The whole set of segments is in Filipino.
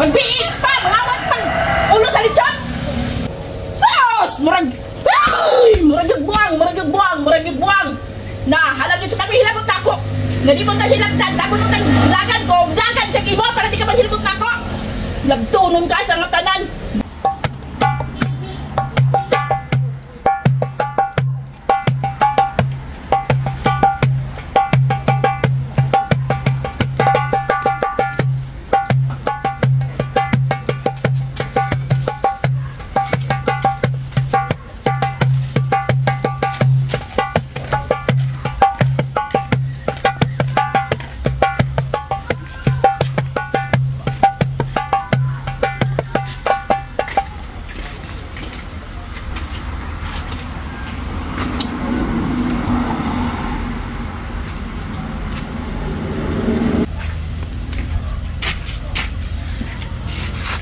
Mag-beats pa! Mangawat pang ulo sa lechon! Sos! Murag... Ay! Murag buwang! Na, halagin sa kami hilabot na ako! Na di mo na silagtan, lago nung naglagan ko, lagan sa imo para di ka manghilabot na ako! Lagtunon ka sa mga tanan!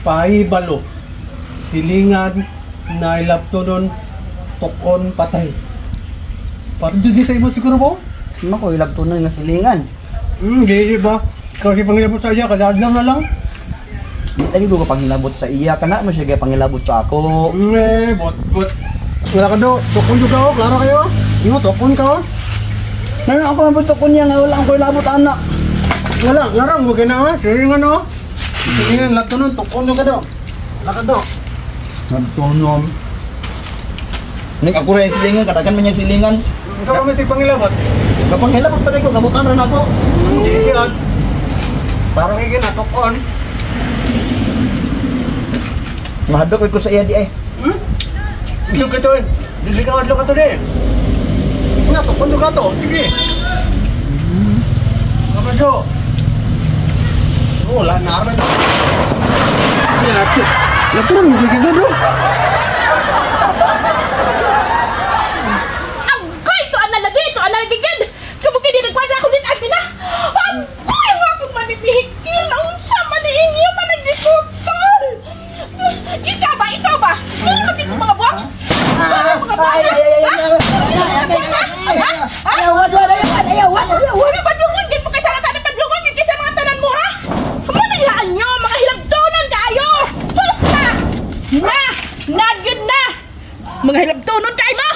Pahibalo, silingan, nailapto nun, tukon, patay. Parang di sa imo siguro po? Ano ko, ilab tunay nga silingan. Gaya ba? Ikaw si pangilabot sa iya, kadadlam na lang. Di lagi ko pangilabot sa iya, kana mo siya kaya pangilabot sa ako. Bot. Wala ka do, tukon juga o, klaro kayo. Imo, tukon ka o. Nanon ako naman tukon niya nga wala ang ko ilabot anak. Wala, ngarang mo ginawa, silingan o. Silingan, lato nun, tukon juga do. Laka do. Nagtunom. Ning ako rin silingan, katakan man yung silingan. Ikaw kami si pangilabot. Kapag hilabot pa rin ko, gabutan rin ako. Hindi yan. Parang higin na, tukon. Mahadok ko sa iya di eh. Gusto ka to eh. Hindi ka madlo ka to din. Nga, tukon juga to. Sige. Apa jo? Oh, lah naman. Ya, laturun mo kita do. Agoy! Ito ana lagi gid! Kabukin din nagkwadya ako din agi na! Agoy! Nga akong manipihikil! Naunsa man ni inyo managdikutan! Ikaw ba? Dili mo tingko mga buwak? Ayawan! Padlungon gid mo kay salatan ni padlungon gid sa mga tanan mo ha? Amo naglaan nyo mga hilabtonon kaayo! Sus na! Na! Nagyod na! Mga hilabtonon kay mo!